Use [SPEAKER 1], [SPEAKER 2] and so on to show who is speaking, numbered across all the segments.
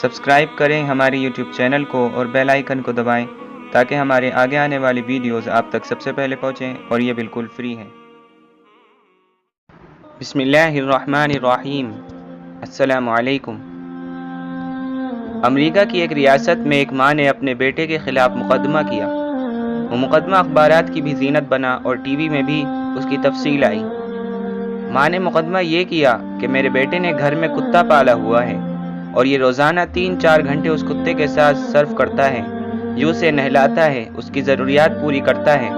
[SPEAKER 1] Subscribe کریں ہمارے YouTube channel کو اور بیل آئیکن کو دبائیں تاکہ ہمارے آگے آنے والی ویڈیوز آپ تک سب سے پہلے پہنچیں اور یہ بالکل فری ہیں۔ بسم اللہ الرحمن الرحیم۔ السلام علیکم۔ امریکہ کی ایک ریاست میں ایک ماں نے اپنے بیٹے کے خلاف مقدمہ کیا۔ وہ مقدمہ اخبارات کی بھی زینت بنا اور ٹی وی میں بھی اس کی تفصیل آئی۔ ماں نے مقدمہ یہ کیا کہ میرے بیٹے نے گھر میں کتا پالا ہوا ہے اور یہ روزانہ 3-4 گھنٹے اس کتے کے ساتھ صرف کرتا ہے، یہ اسے نہلاتا ہے، اس کی ضروریات پوری کرتا ہے،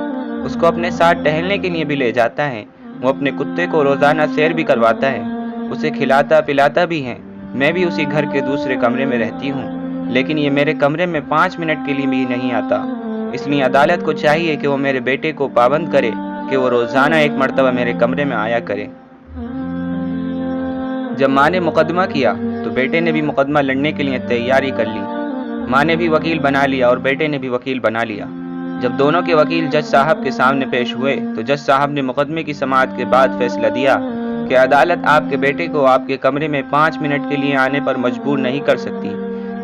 [SPEAKER 1] اس کو اپنے ساتھ ٹہلنے کے لیے بھی لے جاتا ہے، وہ اپنے کتے کو روزانہ سیر بھی کرواتا ہے، اسے کھلاتا پلاتا بھی ہے۔ میں بھی اسی گھر کے دوسرے کمرے میں رہتی ہوں، لیکن یہ میرے کمرے میں 5 منٹ کے لیے بھی نہیں آتا۔ اس لیے عدالت کو چاہیے کہ وہ میرے بیٹے کو پابند کرے کہ وہ روزانہ 1 مرتبہ میرے کمرے میں آیا کرے۔ جب ماں نے مقدمہ کیا تو بیٹے نے بھی مقدمہ لڑنے کے لیے تیاری کر لی۔ ماں نے بھی وکیل بنا لیا اور بیٹے نے بھی وکیل بنا لیا۔ جب دونوں کے وکیل جج صاحب کے سامنے پیش ہوئے تو جج صاحب نے مقدمے کی سماعت کے بعد فیصلہ دیا کہ عدالت آپ کے بیٹے کو آپ کے کمرے میں 5 منٹ کے لیے آنے پر مجبور نہیں کر سکتی،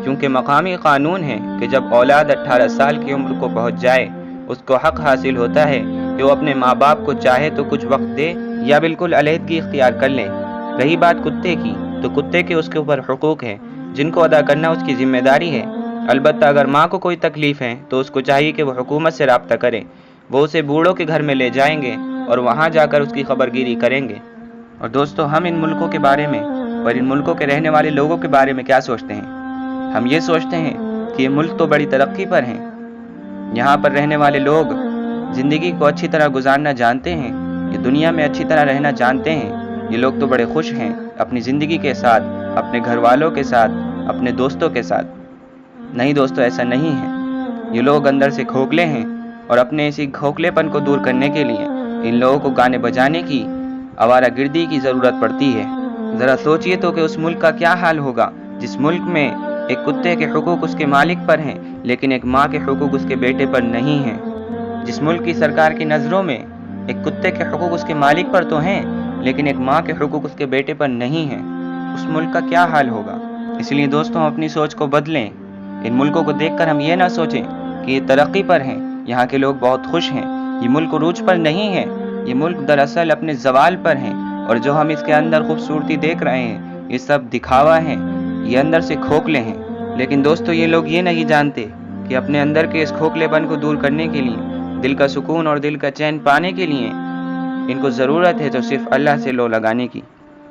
[SPEAKER 1] کیونکہ مقامی قانون ہے کہ جب اولاد 18 سال کی عمر کو پہنچ جائے اس کو حق حاصل ہوتا ہے کہ وہ اپنے ماں باپ کو چاہے تو کچھ وقت دے یا بالکل علیحدگی اختیار کر لیں۔ رہی بات کتے کی تو کتے کے اس کے اوپر حقوق ہیں جن کو ادا کرنا اس کی ذمہ داری ہے۔ البتہ اگر ماں کو کوئی تکلیف ہے تو اس کو چاہیے کہ وہ حکومت سے رابطہ کرے، وہ اسے بوڑھوں کے گھر میں لے جائیں گے اور وہاں جا کر اس کی خبر گیری کریں گے۔ اور دوستو، ہم ان ملکوں کے بارے میں اور ان ملکوں کے رہنے والے لوگوں کے بارے میں کیا سوچتے ہیں؟ ہم یہ سوچتے ہیں کہ یہ ملک تو بڑی ترقی پر ہیں، یہاں پر رہنے والے لوگ زندگی کو اچھی طرح گزارنا جانتے ہیں، یہ دنیا میں اچھی طرح رہنا جانتے ہیں، یہ لوگ تو بڑے خوش ہیں اپنی زندگی کے ساتھ، اپنے گھر والوں کے ساتھ، اپنے دوستوں کے ساتھ۔ نہیں دوستو، ایسا نہیں ہے۔ یہ لوگ اندر سے کھوکھلے ہیں اور اپنے اسی کھوکھلے پن کو دور کرنے کے لیے ان لوگوں کو گانے بجانے کی، آوارہ گردی کی ضرورت پڑتی ہے۔ ذرا سوچئے تو کہ اس ملک کا کیا حال ہوگا جس ملک میں ایک کتے کے حقوق اس کے مالک پر ہیں لیکن ایک ماں کے حقوق اس کے بیٹے پر نہیں ہیں۔ جس ملک کی سرکار کی نظروں میں ایک کتے کے حقوق اس کے مالک پر تو ہیں لیکن ایک ماں کے حقوق اس کے بیٹے پر نہیں ہیں، اس ملک کا کیا حال ہوگا؟ اس لیے دوستوں، ہم اپنی سوچ کو بدلیں۔ ان ملکوں کو دیکھ کر ہم یہ نہ سوچیں کہ یہ ترقی پر ہیں، یہاں کے لوگ بہت خوش ہیں۔ یہ ملک عروج پر نہیں ہے، یہ ملک دراصل اپنے زوال پر ہیں، اور جو ہم اس کے اندر خوبصورتی دیکھ رہے ہیں یہ سب دکھاوا ہے، یہ اندر سے کھوکھلے ہیں۔ لیکن دوستو، یہ لوگ یہ نہیں جانتے کہ اپنے اندر کے اس کھوکھلے پن کو دور کرنے کے لیے، دل کا سکون اور دل کا چین پانے کے لیے ان کو ضرورت ہے تو صرف اللہ سے لو لگانے کی،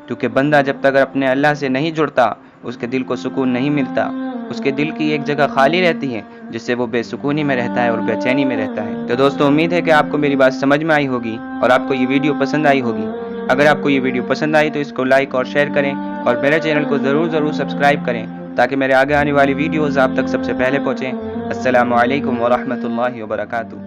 [SPEAKER 1] کیونکہ بندہ جب تک اپنے اللہ سے نہیں جڑتا اس کے دل کو سکون نہیں ملتا، اس کے دل کی ایک جگہ خالی رہتی ہے جس سے وہ بے سکونی میں رہتا ہے اور بے چینی میں رہتا ہے۔ تو دوستو، امید ہے کہ آپ کو میری بات سمجھ میں آئی ہوگی اور آپ کو یہ ویڈیو پسند آئی ہوگی۔ اگر آپ کو یہ ویڈیو پسند آئی تو اس کو لائک اور شیئر کریں اور میرے چینل کو ضرور سبسکرائب کریں تاکہ میرے آگے آنے والی ویڈیوز آپ تک سب سے پہلے پہنچیں۔ السلام علیکم ورحمۃ اللہ وبرکاتہ۔